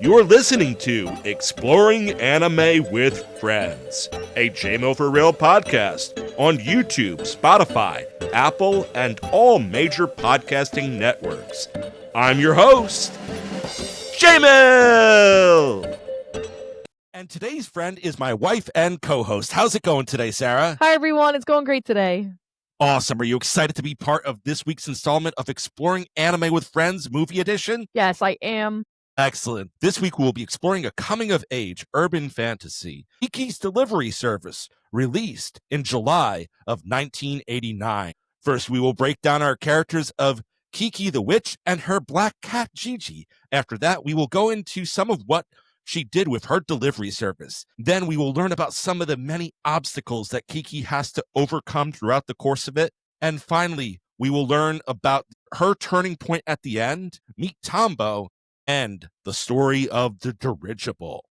You're listening to Exploring Anime with Friends, a JMO for Real podcast on YouTube, Spotify, Apple, and all major podcasting networks. I'm your host, JMO! And today's friend is my wife and co-host. How's it going today, Sarah? Hi, everyone. It's going great today. Awesome. Are you excited to be part of this week's installment of Exploring Anime with Friends Movie Edition? Yes, I am. Excellent. This week we'll be exploring a coming-of-age urban fantasy, Kiki's Delivery Service, released in July of 1989. First, we will break down our characters of Kiki the Witch and her black cat Gigi. After that, we will go into some of what she did with her delivery service. Then we will learn about some of the many obstacles that Kiki has to overcome throughout the course of it. And finally, we will learn about her turning point at the end, meet Tombo, and the story of the dirigible.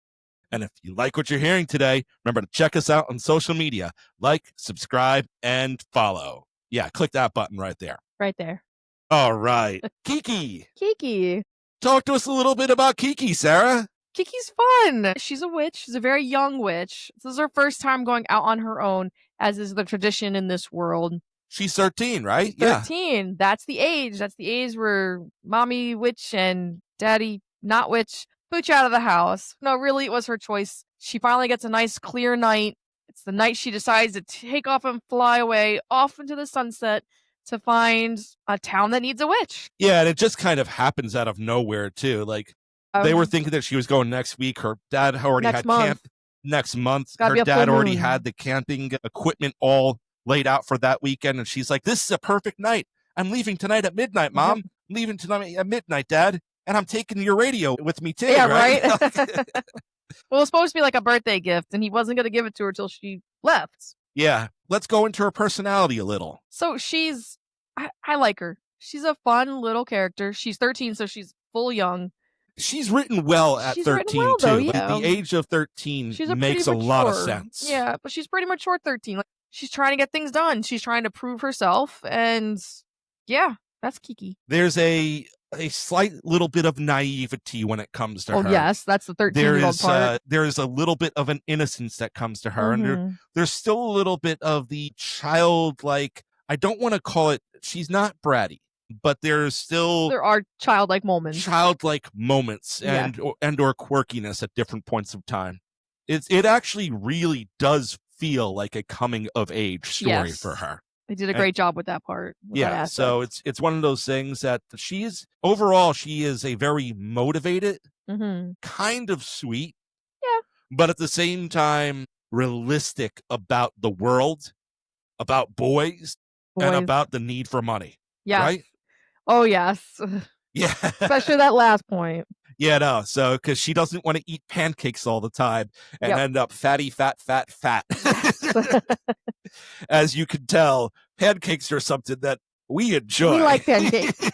And if you like what you're hearing today, remember to check us out on social media. Like, subscribe, and follow. Yeah, click that button right there. Right there. All right. Kiki. Kiki. Talk to us a little bit about Kiki, Sarah. Kiki's fun. She's a witch. She's a very young witch. This is her first time going out on her own, as is the tradition in this world. She's 13, right? 13. Yeah. That's the age. That's the age where mommy witch and daddy not witch pooch out of the house. No, really, it was her choice. She finally gets a nice clear night. It's the night she decides to take off and fly away off into the sunset to find a town that needs a witch. Yeah, and it just kind of happens out of nowhere, too. Like, they were thinking that she was going next week. Her dad already had camp next month. Her dad already had the camping equipment all laid out for that weekend. And she's like, this is a perfect night. I'm leaving tonight at midnight, Mom. I'm leaving tonight at midnight, Dad. And I'm taking your radio with me, too. Yeah, right? Well, it was supposed to be like a birthday gift, and he wasn't going to give it to her till she left. Yeah. Let's go into her personality a little. So I like her. She's a fun little character. She's 13, so she's full young. She's written well at 13, though, too. Yeah. Like, the age of 13 makes a lot of sense. Yeah, but she's pretty mature at 13. Like, she's trying to get things done. She's trying to prove herself, and yeah, that's Kiki. There's a slight little bit of naivety when it comes to her. Oh, yes, that's the 13-year-old part. There's a little bit of an innocence that comes to her, and there's still a little bit of the childlike, I don't want to call it, she's not bratty, but there are childlike moments and or quirkiness at different points of time. It actually really does feel like a coming of age story for her. They did a great job with that part. So it's one of those things that she is a very motivated, kind of sweet, but at the same time realistic about the world, about boys. And about the need for money. Yeah. Right? Oh, yes. Yeah. Especially that last point. Yeah, no. So, because she doesn't want to eat pancakes all the time and end up fatty, fat. As you can tell, pancakes are something that we enjoy. We like pancakes.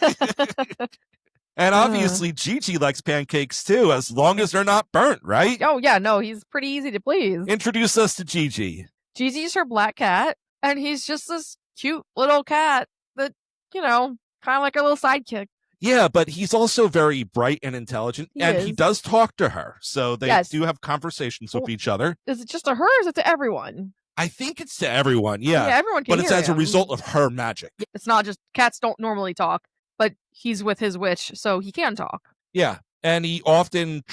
And obviously, Gigi likes pancakes too, as long as they're not burnt, right? Oh, yeah. No, he's pretty easy to please. Introduce us to Gigi. Gigi's her black cat, and he's just this cute little cat that, kind of like a little sidekick. Yeah, but he's also very bright and intelligent, he does talk to her, so they do have conversations with each other. Is it just to her, or is it to everyone? I think it's to everyone, yeah everyone can but it's as a result of her magic. It's not just, cats don't normally talk, but he's with his witch, so he can talk. Yeah. And he often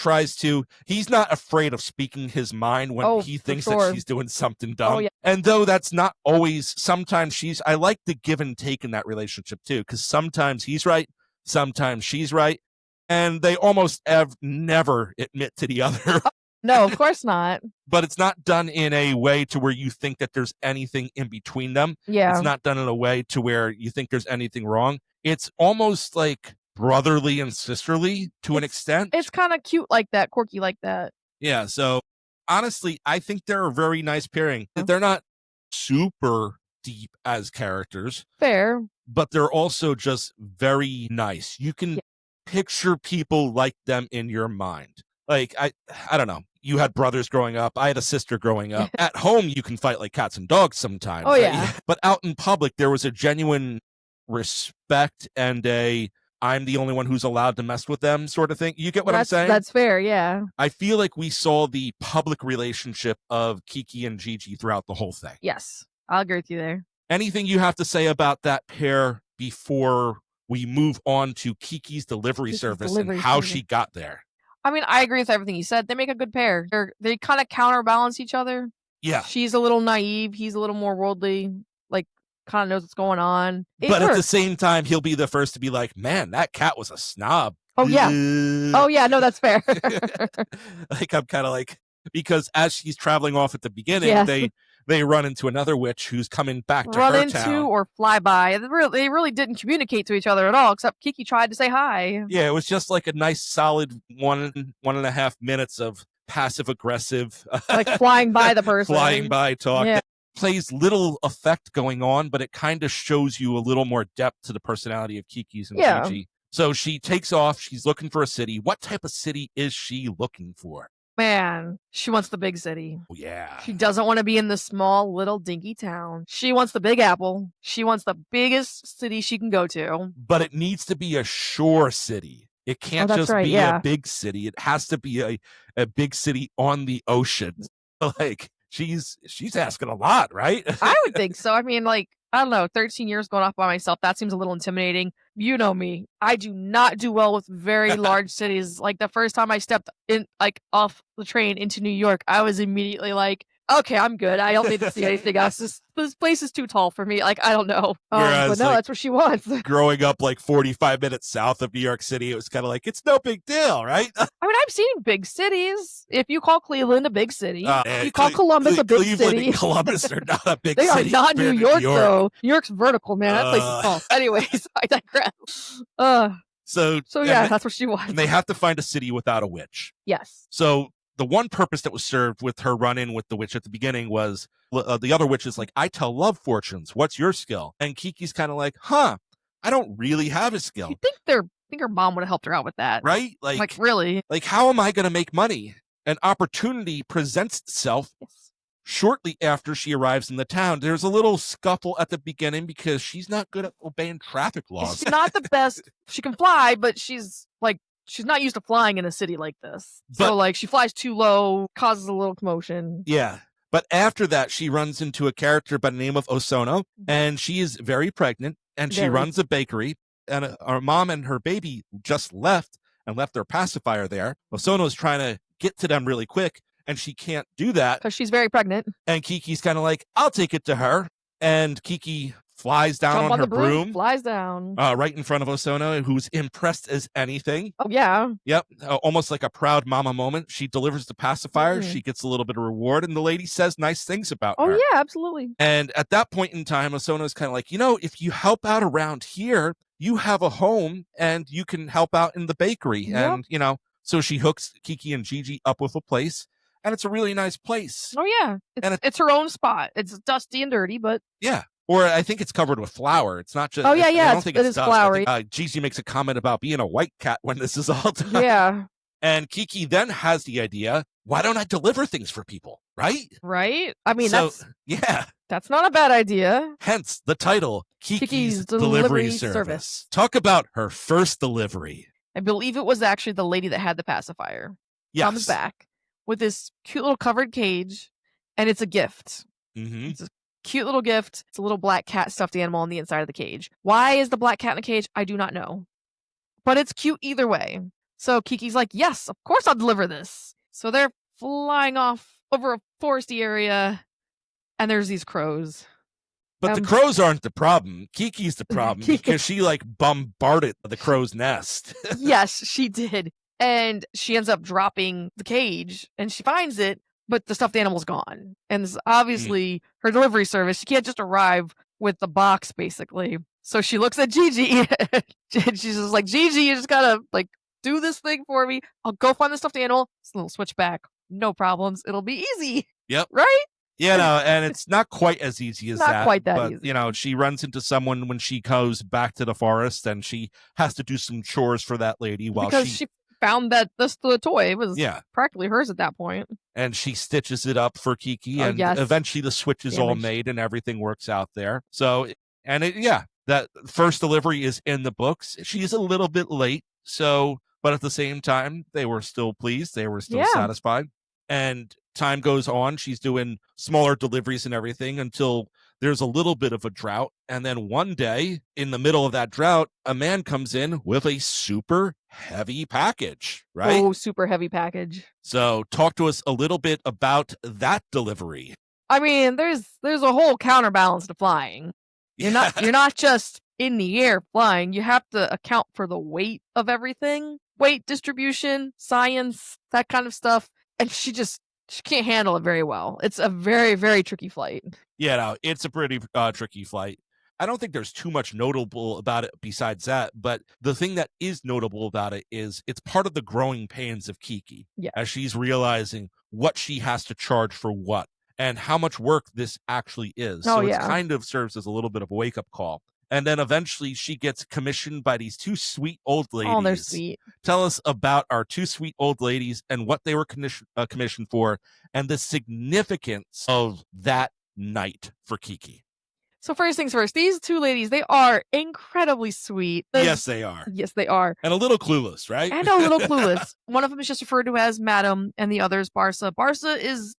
he's not afraid of speaking his mind when he thinks that she's doing something dumb. Oh, yeah. And though that's not always, sometimes I like the give and take in that relationship too, because sometimes he's right, sometimes she's right, and they almost never admit to the other. No, of course not. But it's not done in a way to where you think that there's anything in between them. Yeah. It's not done in a way to where you think there's anything wrong. It's almost like brotherly and sisterly to an extent. It's kind of cute like that, quirky like that. Yeah, so honestly, I think they're a very nice pairing. They're not super deep as characters. Fair. But they're also just very nice. You can picture people like them in your mind. Like, I don't know. You had brothers growing up. I had a sister growing up. At home, you can fight like cats and dogs sometimes. Oh, yeah. But out in public, there was a genuine respect and a I'm the only one who's allowed to mess with them sort of thing. You get what I'm saying? That's fair, yeah. I feel like we saw the public relationship of Kiki and Gigi throughout the whole thing. Yes, I'll agree with you there. Anything you have to say about that pair before we move on to Kiki's delivery service and how she got there? I mean, I agree with everything you said. They make a good pair. They kind of counterbalance each other. Yeah. She's a little naive. He's a little more worldly, like kind of knows what's going on. But at the same time, he'll be the first to be like, man, that cat was a snob. Oh, yeah. Oh, yeah. No, that's fair. Like, I'm kind of like, because as she's traveling off at the beginning, they run into another witch who's coming back to her town. Or fly by. They really didn't communicate to each other at all, except Kiki tried to say hi. Yeah, it was just like a nice solid 1.5 minutes of passive aggressive, like flying by the person, flying by talk. Yeah. Plays little effect going on, but it kind of shows you a little more depth to the personality of Kiki's and Gigi. So she takes off. She's looking for a city. What type of city is she looking for? Man, she wants the big city. Oh, yeah. She doesn't want to be in the small little dinky town. She wants the Big Apple. She wants the biggest city she can go to. But it needs to be a shore city. It can't just be a big city. It has to be a big city on the ocean. Like, she's asking a lot, right? I would think so. I mean, like, I don't know, 13 years going off by myself, that seems a little intimidating. You know me. I do not do well with very large cities. Like, the first time I stepped in, like, off the train into New York, I was immediately like, okay, I'm good. I don't need to see anything else. This place is too tall for me. Like, I don't know. But no, that's what she wants. Growing up like 45 minutes south of New York City, it was kind of like, it's no big deal, right? I mean, I've seen big cities. If you call Cleveland a big city, you call Columbus a big Cleveland city. And Columbus are not a big city. They are not New York, though. New York's vertical, man. That place is tall. Anyways, I digress. So yeah, that's what she wants. And they have to find a city without a witch. Yes. So the one purpose that was served with her run-in with the witch at the beginning was the other witch is like, I tell love fortunes. What's your skill? And Kiki's kind of like, I don't really have a skill. You think her mom would have helped her out with that. Right? Like really? Like, how am I going to make money? An opportunity presents itself shortly after she arrives in the town. There's a little scuffle at the beginning because she's not good at obeying traffic laws. She's not the best. She can fly, but she's not used to flying in a city like this. So, like, she flies too low, causes a little commotion. Yeah. But after that, she runs into a character by the name of Osono, and she is very pregnant, and she runs a bakery, and our mom and her baby just left their pacifier there. Osono is trying to get to them really quick, and she can't do that. Because she's very pregnant. And Kiki's kind of like, I'll take it to her. And Kiki flies down on her broom. Flies down. Right in front of Osono, who's impressed as anything. Oh, yeah. Yep. Almost like a proud mama moment. She delivers the pacifier. She gets a little bit of reward, and the lady says nice things about her. Oh, yeah, absolutely. And at that point in time, Osono's kind of like, if you help out around here, you have a home, and you can help out in the bakery. Yep. And, so she hooks Kiki and Gigi up with a place, and it's a really nice place. Oh, yeah. It's her own spot. It's dusty and dirty, but... Yeah. Or I think it's covered with flour. It's not just... Oh, yeah, I don't think it's dust. flowery. Gigi makes a comment about being a white cat when this is all done. Yeah. And Kiki then has the idea, why don't I deliver things for people, right? Right? I mean, that's not a bad idea. Hence the title, Kiki's Delivery Service. Talk about her first delivery. I believe it was actually the lady that had the pacifier. Yes. Comes back with this cute little covered cage, and it's a gift. Mm-hmm. It's a cute little gift. It's a little black cat stuffed animal on the inside of the cage. Why is the black cat in a cage? I do not know. But it's cute either way. So Kiki's like, yes, of course I'll deliver this. So they're flying off over a foresty area, and there's these crows. But the crows aren't the problem. Kiki's the problem because she bombarded the crow's nest. Yes, she did. And she ends up dropping the cage, and she finds it, but the stuffed animal's gone. And this is obviously her delivery service. She can't just arrive with the box, basically. So she looks at Gigi, and she's just like, Gigi, you just gotta, do this thing for me. I'll go find the stuffed animal. It's a little switchback. No problems. It'll be easy. Yep. Right? Yeah, and it's not quite as easy as that. Not quite that but, easy. She runs into someone when she goes back to the forest, and she has to do some chores for that lady because she found that the toy was practically hers at that point. And she stitches it up for Kiki, and eventually the switch is all made, and everything works out there. So, that first delivery is in the books. She's a little bit late, but at the same time, they were still pleased. They were still Yeah. satisfied. And time goes on. She's doing smaller deliveries and everything until there's a little bit of a drought. And then one day, in the middle of that drought, a man comes in with a super heavy package, right? Oh, super heavy package. So talk to us a little bit about that delivery. I mean, there's a whole counterbalance to flying. You're not just in the air flying. You have to account for the weight of everything. Weight distribution, science, that kind of stuff. And she can't handle it very well. It's a very, very tricky flight. Yeah, no, it's a pretty tricky flight. I don't think there's too much notable about it besides that, but the thing that is notable about it is it's part of the growing pains of Kiki. Yeah. As she's realizing what she has to charge for what and how much work this actually is. Oh, So yeah. it kind of serves as a little bit of a wake-up call. And then eventually she gets commissioned by these two sweet old ladies. Oh, they're sweet. Tell us about our two sweet old ladies and what they were commissioned for and the significance of that night for Kiki. So first things first, these two ladies, they are incredibly sweet. Yes, they are. Yes, they are. And a little clueless, right? And a little clueless. One of them is just referred to as Madam, and the other is Barsa. Barsa is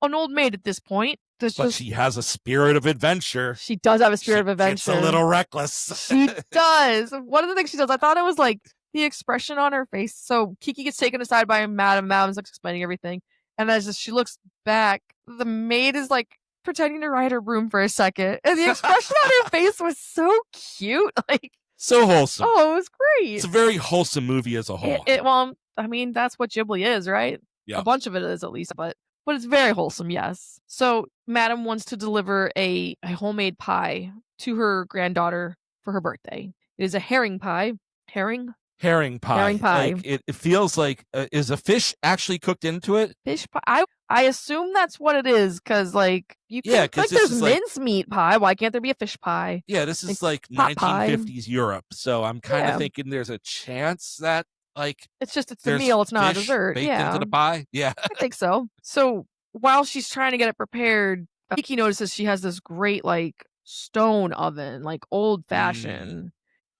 an old maid at this point. But she has a spirit of adventure. She does have a spirit of adventure. It's a little reckless. She does. One of the things she does, I thought it was like the expression on her face. So Kiki gets taken aside by Madam. Madam's like explaining everything. And as she looks back, the maid is like pretending to ride her broom for a second. And the expression on her face was so cute. Like, so wholesome. Oh, it was great. It's a very wholesome movie as a whole. Well, I mean, that's what Ghibli is, right? Yeah. A bunch of it is, at least, but it's very wholesome, yes. So Madam wants to deliver a homemade pie to her granddaughter for her birthday. It is a herring pie. Herring pie. Herring pie. Like, it feels like, is a fish actually cooked into it? Fish pie. I assume that's what it is, because like you can, like there's mincemeat pie. Why can't there be a fish pie? Yeah, this is like 1950s Europe, so I'm kind of thinking there's a chance that like it's a meal, it's not a dessert. Baked into the pie. Yeah, I think so. So while she's trying to get it prepared, Kiki notices she has this great like stone oven, like old fashioned.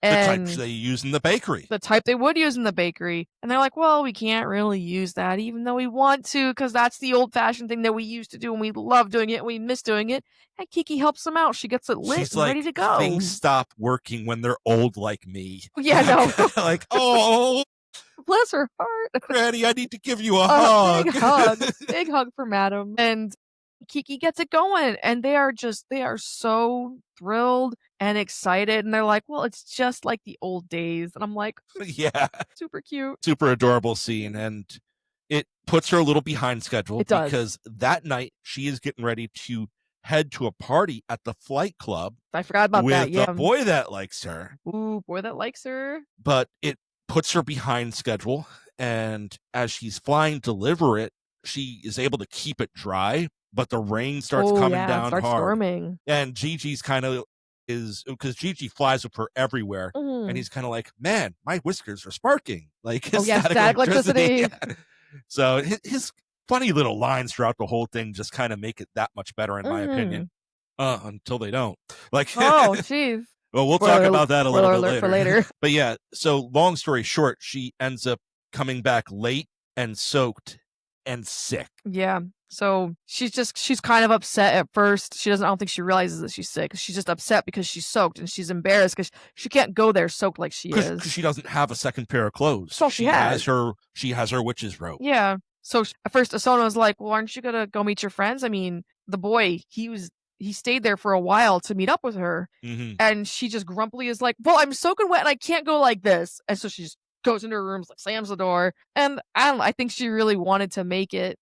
And the type they use in the bakery. The type they would use in the bakery. And they're like, well, we can't really use that, even though we want to, because that's the old-fashioned thing that we used to do, and we love doing it, and we miss doing it. And Kiki helps them out. She gets it lit and ready to go. Things stop working when they're old like me. Yeah, no. Like, oh. Bless her heart. Granny, I need to give you a hug. Big hug. Big hug for Madam. And Kiki gets it going, and they are so thrilled and excited, and they're like, well, it's just like the old days. And I'm like, yeah, super cute, super adorable scene. And it puts her a little behind schedule because that night she is getting ready to head to a party at the flight club. I forgot about that. With a boy that likes her. Ooh, boy that likes her. But it puts her behind schedule, and as she's flying to deliver it, she is able to keep it dry, but the rain starts coming down hard. Storming. And Gigi's kind of because Gigi flies with her everywhere, and he's kind of like, man, my whiskers are sparking. Like, static electricity. So his funny little lines throughout the whole thing just kind of make it that much better, in my opinion. Until they don't. Like, oh, jeez. Well, we'll talk about that a little bit later. But yeah, so long story short, she ends up coming back late and soaked and sick. Yeah. So she's kind of upset at first. I don't think she realizes that she's sick. She's just upset because she's soaked, and she's embarrassed because she can't go there soaked like she is. Because she doesn't have a second pair of clothes. So she has her witch's robe. Yeah. So at first Asona was like, well, aren't you going to go meet your friends? I mean, the boy, he stayed there for a while to meet up with her. Mm-hmm. And she just grumpily is like, well, I'm soaking wet and I can't go like this. And so she just goes into her room, slams the door. And I think she really wanted to make it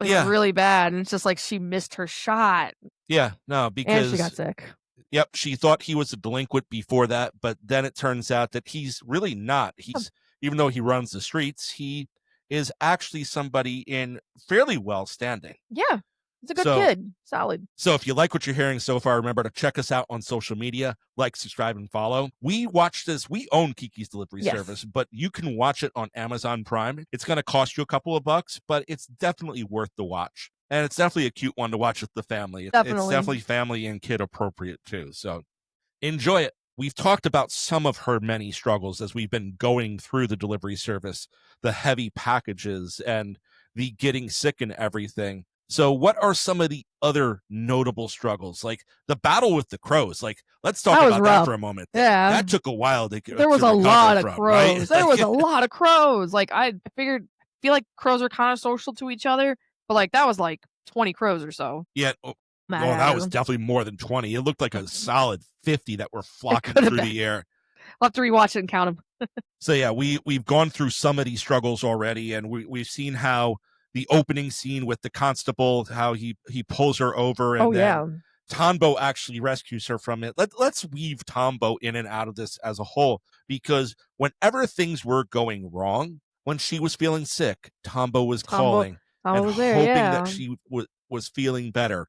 really bad, and it's just like she missed her shot. Yeah, no, because and she got sick. Yep, she thought he was a delinquent before that, but then it turns out that he's really not. Even though he runs the streets, he is actually somebody in fairly well standing. Yeah, he's a good kid. Solid. So if you like what you're hearing so far, remember to check us out on social media, like, subscribe, and follow. We watched this. We own Kiki's Delivery Service, but you can watch it on Amazon Prime. It's going to cost you a couple of bucks, but it's definitely worth the watch. And it's definitely a cute one to watch with the family. It's definitely family and kid appropriate too. So enjoy it. We've talked about some of her many struggles as we've been going through the delivery service, the heavy packages and the getting sick and everything. So, what are some of the other notable struggles? Like the battle with the crows. Like, let's talk That was about that rough. for a moment. Yeah. That took a while There was to a recover lot of from, right? crows. There was a lot of crows. Like I feel like crows are kind of social to each other, but like that was like 20 crows or so. Yeah. Mad Oh, at that was her. definitely more than 20. It looked like a solid 50 that were It flocking could have through been. the air. I'll have to rewatch it and count them. So yeah, we've gone through some of these struggles already, and we've seen how the opening scene with the constable, how he pulls her over, Oh and then yeah. Tombo actually rescues her from it. Let's weave Tombo in and out of this as a whole, because whenever things were going wrong, when she was feeling sick, Tombo was Tombo calling Tombo and was there, hoping that yeah. she was feeling better.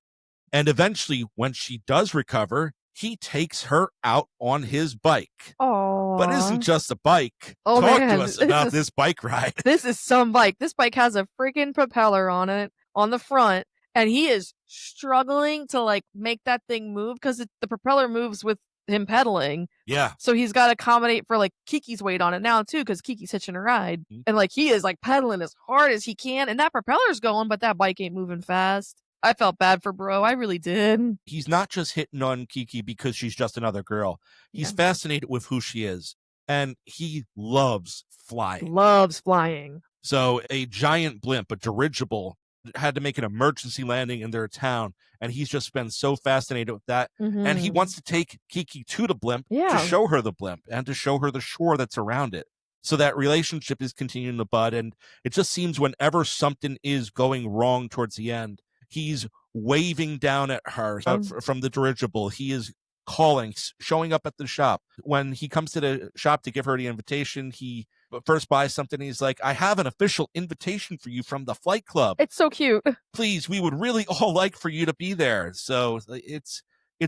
And eventually, when she does recover, he takes her out on his bike. But it isn't Aw. just a bike. Oh Talk to man, us about this bike ride. this is some bike. This bike has a freaking propeller on it on the front, and he is struggling to like make that thing move because the propeller moves with him pedaling. Yeah. So he's got to accommodate for like Kiki's weight on it now too, because Kiki's hitching a ride, and like he is like pedaling as hard as he can, and that propeller's going, but that bike ain't moving fast. I felt bad for bro. I really did. He's not just hitting on Kiki because she's just another girl. He's Yeah. fascinated with who she is, and he loves flying. Loves flying. So a giant blimp, a dirigible, had to make an emergency landing in their town, and he's just been so fascinated with that. And he wants to take Kiki to the blimp to Yeah. show her the blimp and to show her the shore that's around it. So that relationship is continuing to bud, and it just seems whenever something is going wrong towards the end, he's waving down at her from the dirigible. He is calling, showing up at the shop. When he comes to the shop to give her the invitation, he first buys something. He's like, I have an official invitation for you from the flight club. It's so cute. Please, we would really all like for you to be there. So it's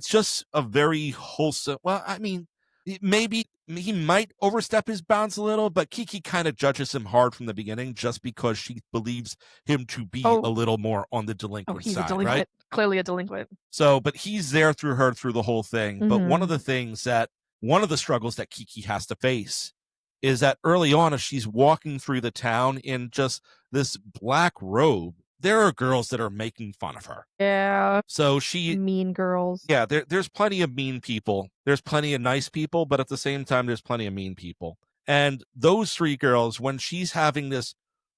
just a very wholesome. Well, I mean, maybe he might overstep his bounds a little, but Kiki kind of judges him hard from the beginning just because she believes him to be a little more on the delinquent he's side, a delinquent. right? Clearly a delinquent. So, but he's there through her through the whole thing. But one of the struggles that Kiki has to face is that early on, as she's walking through the town in just this black robe, there are girls that are making fun of her. Yeah. So mean girls. Yeah, there's plenty of mean people. There's plenty of nice people, but at the same time, there's plenty of mean people. And those three girls, when she's having this,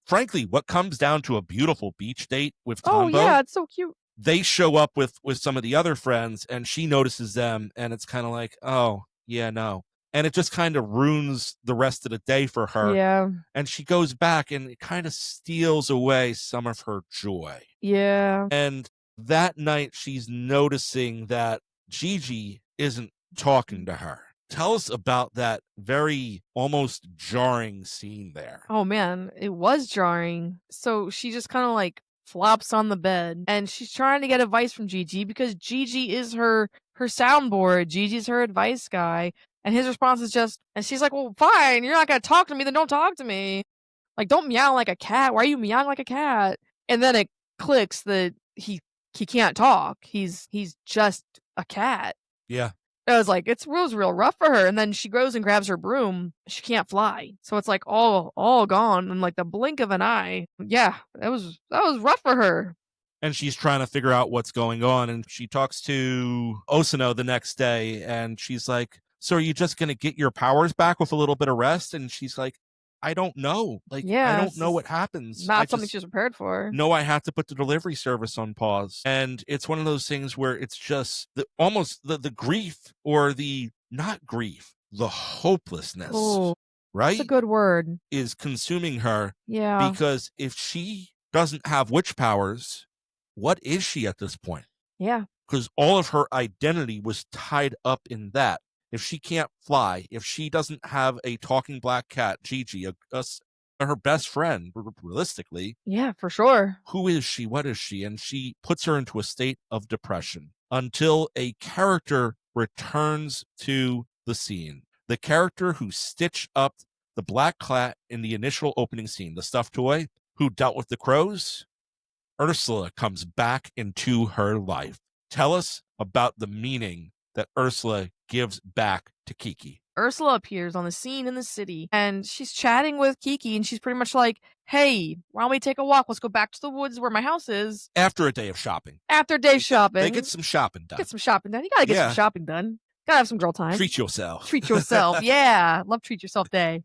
frankly, what comes down to a beautiful beach date with Tombo. Oh yeah, it's so cute. They show up with some of the other friends, and she notices them, and it's kind of like, oh yeah, no. And it just kind of ruins the rest of the day for her. Yeah. And she goes back and it kind of steals away some of her joy. Yeah. And that night she's noticing that Gigi isn't talking to her. Tell us about that very almost jarring scene there. Oh man, it was jarring. So she just kind of like flops on the bed and she's trying to get advice from Gigi because Gigi is her soundboard. Gigi's her advice guy. And his response is just, and she's like, well, fine, you're not going to talk to me, then don't talk to me. Like, don't meow like a cat. Why are you meowing like a cat? And then it clicks that he can't talk. He's just a cat. Yeah. I was like, it was real rough for her. And then she goes and grabs her broom. She can't fly. So it's like all gone in like the blink of an eye. Yeah, that was rough for her. And she's trying to figure out what's going on. And she talks to Osano the next day and she's like, so are you just going to get your powers back with a little bit of rest? And she's like, I don't know. Like, I don't know what happens. Not something she's prepared for. No, I have to put the delivery service on pause. And it's one of those things where it's just almost the grief or the not grief, the hopelessness, right? That's a good word. Is consuming her. Yeah. Because if she doesn't have witch powers, what is she at this point? Yeah. Because all of her identity was tied up in that. If she can't fly, if she doesn't have a talking black cat, Gigi, her best friend, realistically. Yeah, for sure. Who is she? What is she? And she puts her into a state of depression until a character returns to the scene. The character who stitched up the black cat in the initial opening scene, the stuffed toy, who dealt with the crows. Ursula comes back into her life. Tell us about the meaning that Ursula gives back to Kiki. Ursula appears on the scene in the city and she's chatting with Kiki and she's pretty much like, hey, why don't we take a walk? Let's go back to the woods where my house is. After a day of shopping. After a day shopping. They get some shopping done. Get some shopping done. You gotta get some shopping done. Gotta have some girl time. Treat yourself. Treat yourself. Yeah. Love treat yourself day.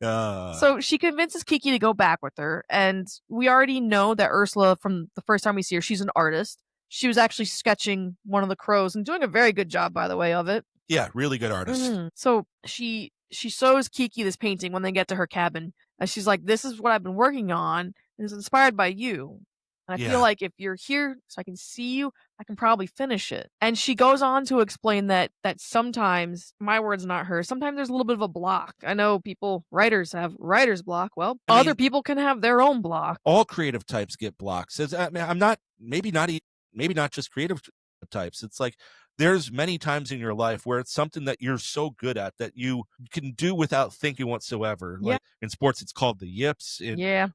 So she convinces Kiki to go back with her. And we already know that Ursula, from the first time we see her, she's an artist. She was actually sketching one of the crows and doing a very good job, by the way, of it. Yeah, really good artist. So she shows Kiki this painting when they get to her cabin. And she's like, this is what I've been working on. And it's inspired by you. And I feel like if you're here so I can see you, I can probably finish it. And she goes on to explain that sometimes, my words not hers, sometimes there's a little bit of a block. I know writers have writer's block. Well, other people can have their own block. All creative types get blocks. I'm not, maybe not just creative types. It's like there's many times in your life where it's something that you're so good at that you can do without thinking whatsoever. Yeah. Like in sports, it's called the yips.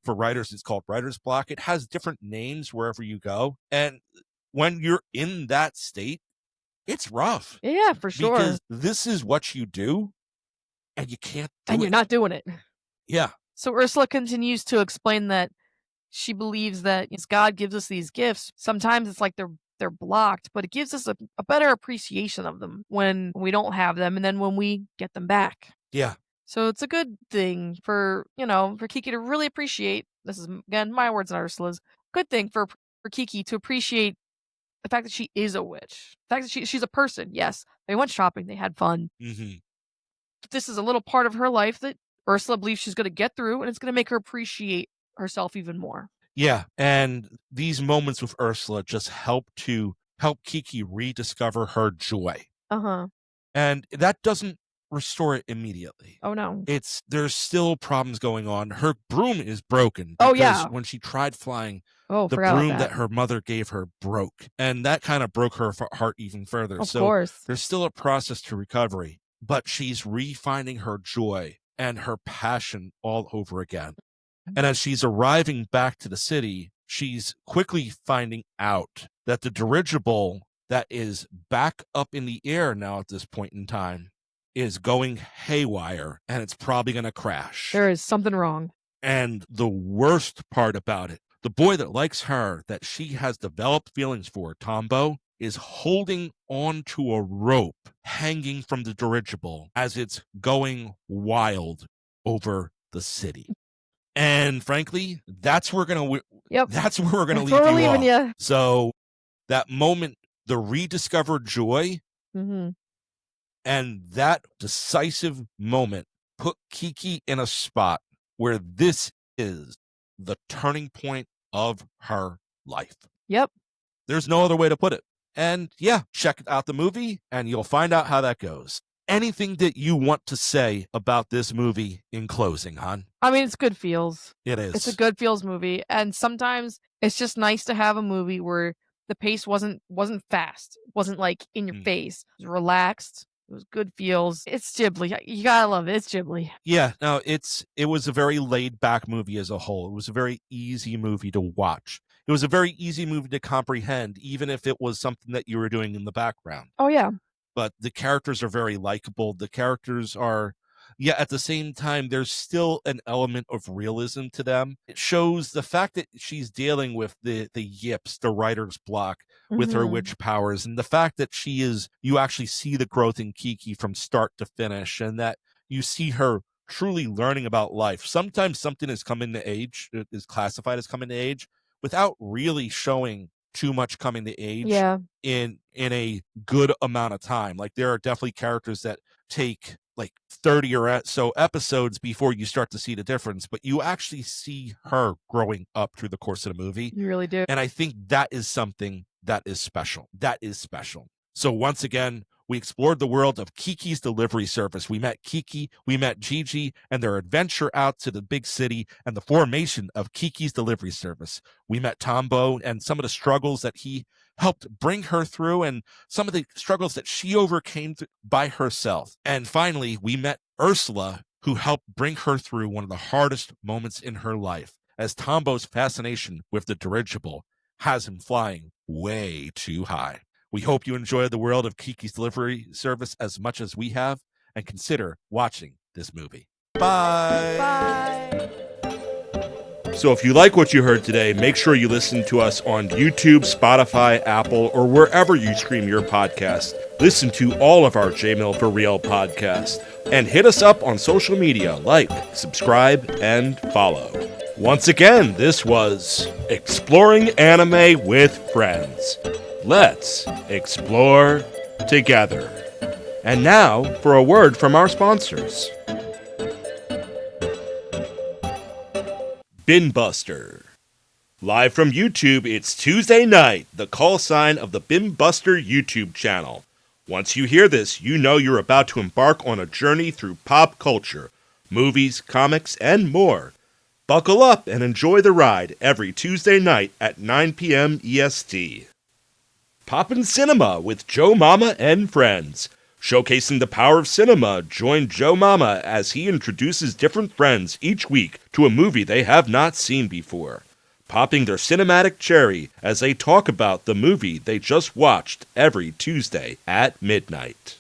For writers, it's called writer's block. It has different names wherever you go. And when you're in that state, it's rough. Yeah, for sure. Because this is what you do and you can't do it. And you're not doing it. Yeah. So Ursula continues to explain that she believes that as God gives us these gifts, sometimes it's like they're blocked, but it gives us a better appreciation of them when we don't have them and then when we get them back. Yeah. So it's a good thing for Kiki to really appreciate, this is, again, my words not Ursula's, good thing for Kiki to appreciate the fact that she is a witch. The fact that she's a person, yes. They went shopping, they had fun. But this is a little part of her life that Ursula believes she's going to get through, and it's going to make her appreciate herself even more. Yeah, and these moments with Ursula just help Kiki rediscover her joy. And that doesn't restore it immediately. Oh no. There's still problems going on. Her broom is broken because when she tried flying, the broom that her mother gave her broke. And that kind of broke her heart even further. Of course. There's still a process to recovery, but she's refinding her joy and her passion all over again. And as she's arriving back to the city, she's quickly finding out that the dirigible that is back up in the air now at this point in time is going haywire, and it's probably going to crash. There is something wrong. And the worst part about it, the boy that likes her, that she has developed feelings for, Tombo, is holding onto a rope hanging from the dirigible as it's going wild over the city. And frankly, that's where we're gonna leave you off. You. So that moment, the rediscovered joy, and that decisive moment put Kiki in a spot where this is the turning point of her life. Yep. There's no other way to put it. And yeah, check out the movie and you'll find out how that goes. Anything that you want to say about this movie in closing, hon? I mean, it's good feels. It is. It's a good feels movie. And sometimes it's just nice to have a movie where the pace wasn't fast. It wasn't like in your face. It was relaxed. It was good feels. It's Ghibli. You gotta love it. It's Ghibli. Yeah, no, it was a very laid back movie as a whole. It was a very easy movie to watch. It was a very easy movie to comprehend, even if it was something that you were doing in the background. Oh, yeah. But the characters are very likable. The characters are, at the same time, there's still an element of realism to them. It shows the fact that she's dealing with the yips, the writer's block, with her witch powers, and the fact that you actually see the growth in Kiki from start to finish, and that you see her truly learning about life. Sometimes something is classified as coming to age, without really showing too much coming to age in a good amount of time. Like there are definitely characters that take like 30 or so episodes before you start to see the difference, but you actually see her growing up through the course of the movie. You really do. And I think that is something that is special. That is special. So once again, we explored the world of Kiki's Delivery Service. We met Kiki, we met Gigi, and their adventure out to the big city and the formation of Kiki's Delivery Service. We met Tombo and some of the struggles that he helped bring her through and some of the struggles that she overcame by herself. And finally, we met Ursula, who helped bring her through one of the hardest moments in her life, as Tombo's fascination with the dirigible has him flying way too high. We hope you enjoy the world of Kiki's Delivery Service as much as we have, and consider watching this movie. Bye! Bye! So if you like what you heard today, make sure you listen to us on YouTube, Spotify, Apple, or wherever you stream your podcast. Listen to all of our J-Mill for Real podcasts. And hit us up on social media, like, subscribe, and follow. Once again, this was Exploring Anime with Friends. Let's explore together. And now for a word from our sponsors. Bin Buster. Live from YouTube, it's Tuesday night, the call sign of the Bin Buster YouTube channel. Once you hear this, you know you're about to embark on a journey through pop culture, movies, comics, and more. Buckle up and enjoy the ride every Tuesday night at 9 p.m. EST. Poppin' Cinema with Joe Mama and Friends. Showcasing the power of cinema, join Joe Mama as he introduces different friends each week to a movie they have not seen before, popping their cinematic cherry as they talk about the movie they just watched every Tuesday at midnight.